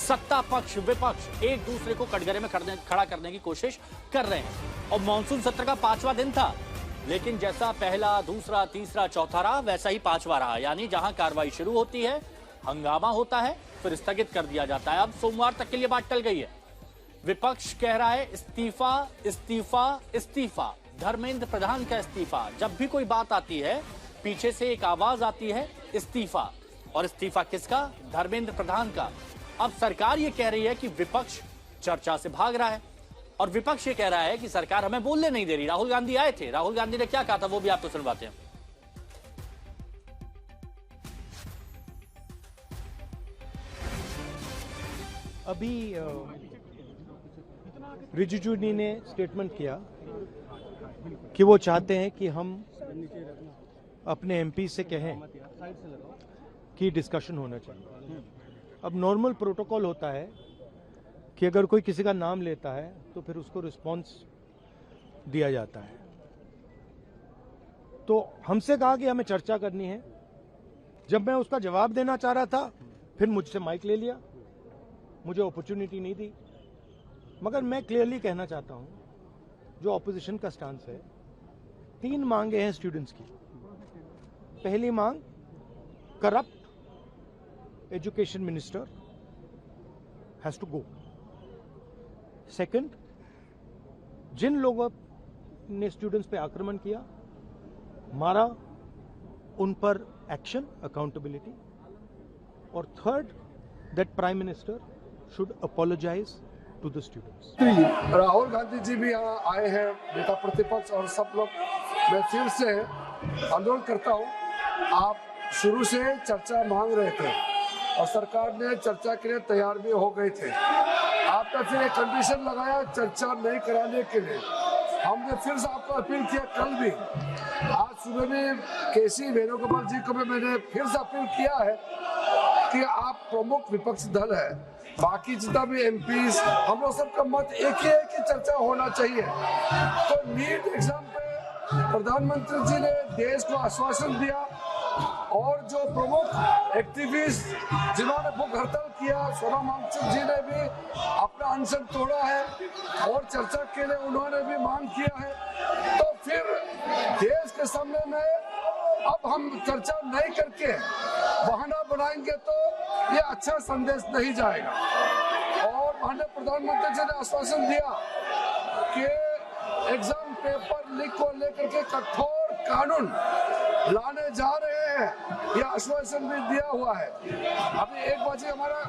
सत्ता पक्ष विपक्ष एक दूसरे को कटघरे में खड़ा करने की कोशिश कर रहे हैं। और मानसून सत्र का 5वां दिन था, लेकिन जैसा पहला, दूसरा, तीसरा, चौथा रहा, वैसा ही 5वां रहा। यानी जहां कार्रवाई शुरू होती है, हंगामा होता है, फिर स्थगित कर दिया जाता है। अब सोमवार तक के लिए बात टल गई है। विपक्ष कह रहा है इस्तीफा, इस्तीफा, इस्तीफा। धर्मेंद्र प्रधान का इस्तीफा। जब भी कोई बात आती है, पीछे से एक आवाज आती है इस्तीफा। और इस्तीफा किसका? धर्मेंद्र प्रधान का। अब सरकार ये कह रही है कि विपक्ष चर्चा से भाग रहा है, और विपक्ष ये कह रहा है कि सरकार हमें बोलने नहीं दे रही। राहुल गांधी आए थे, राहुल गांधी ने क्या कहा था वो भी आपको सुनवाते हैं। अभी रिजिजू जी ने स्टेटमेंट किया कि वो चाहते हैं कि हम अपने एमपी से कहें कि डिस्कशन होना चाहिए। अब नॉर्मल प्रोटोकॉल होता है कि अगर कोई किसी का नाम लेता है तो फिर उसको रिस्पांस दिया जाता है। तो हमसे कहा कि हमें चर्चा करनी है। जब मैं उसका जवाब देना चाह रहा था, फिर मुझसे माइक ले लिया, मुझे अपॉर्चुनिटी नहीं दी। मगर मैं क्लियरली कहना चाहता हूं, जो ऑपोजिशन का स्टांस है, 3 मांगे हैं स्टूडेंट्स की। पहली मांग, corrupt education minister has to go. Second, जिन लोगों ने स्टूडेंट्स पे आक्रमण किया, मारा, उन पर एक्शन, अकाउंटेबिलिटी। और third, that prime minister should apologise to the students. Rahul Gandhi ji भी यहाँ आए हैं, नेता प्रतिपक्ष और सब लोग। मैं फिर से अनुरोध करता हूँ, आप शुरू से चर्चा मांग रहे थे और सरकार ने चर्चा के लिए तैयार भी हो गए थे। आपने फिर एक कंडीशन लगाया चर्चा नहीं कराने के लिए। हमने फिर से आपको अपील किया, कल भी, आज सुबह में केसी वेणुगोपाल जी को भी मैंने फिर से अपील किया है कि आप प्रमुख विपक्ष दल है, बाकी जितना भी एमपीज, हम लोग सबका मत एक ही है कि चर्चा होना चाहिए। तो नीट एग्जाम पे प्रधानमंत्री जी ने देश को आश्वासन दिया, और जो प्रमुख एक्टिविस्ट जिन्होंने भूख हड़ताल किया, सोनम वांगचुक जी ने भी अपना अनशन तोड़ा है और चर्चा के लिए उन्होंने भी मांग किया है। तो फिर देश के सामने में अब हम चर्चा नहीं करके बहाना बनाएंगे तो ये अच्छा संदेश नहीं जाएगा। और माननीय प्रधानमंत्री जी ने आश्वासन दिया कि एग्जाम पेपर लीक को लेकर के कठोर कानून लाने जा रहे हैं, यह आश्वासन भी दिया हुआ है। अभी 1 बजे हमारा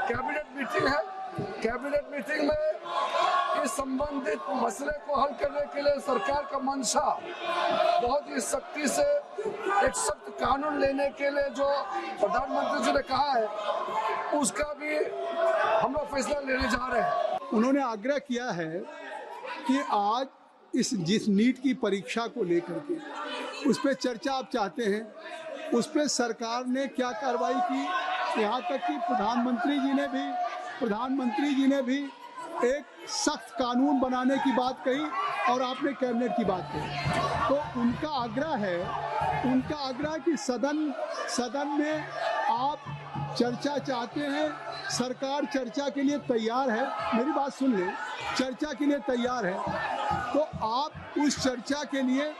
कैबिनेट मीटिंग है। कैबिनेट मीटिंग में इस संबंधित मसले को हल करने के लिए सरकार का मंशा बहुत ही सख्ती से एक सख्त कानून लेने के लिए जो प्रधानमंत्री जी ने कहा है, उसका भी हम लोग फैसला लेने जा रहे हैं। उन्होंने आग्रह किया है कि आज जिस नीट की परीक्षा को लेकर के उस पर चर्चा आप चाहते हैं, उस पर सरकार ने क्या कार्रवाई की। यहाँ तक कि प्रधानमंत्री जी ने भी एक सख्त कानून बनाने की बात कही और आपने कैबिनेट की बात कही। तो उनका आग्रह कि सदन में आप चर्चा चाहते हैं, सरकार चर्चा के लिए तैयार है। मेरी बात सुन ले, चर्चा के लिए तैयार है, तो आप उस चर्चा के लिए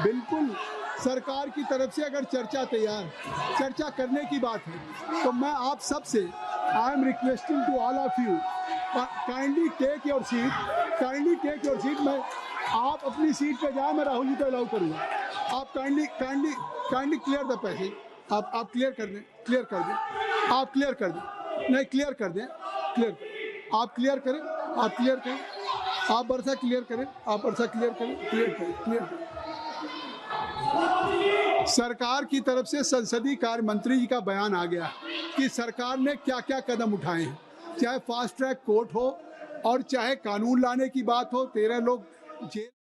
बिल्कुल सरकार की तरफ से अगर चर्चा करने की बात है, तो मैं आप सब से I am requesting to all of you, kindly take your seat. मैं आप अपनी सीट पे जाए, मैं राहुल जी को अलाउ करूँगा। आप काइंडली क्लियर द पैसेज। आप क्लियर कर दें। आप क्लियर कर दें। आप क्लियर करें। आप वर्षा क्लियर करें। सरकार की तरफ से संसदीय कार्य मंत्री जी का बयान आ गया कि सरकार ने क्या क्या कदम उठाए हैं, चाहे फास्ट ट्रैक कोर्ट हो और चाहे कानून लाने की बात हो। 13 लोग जेल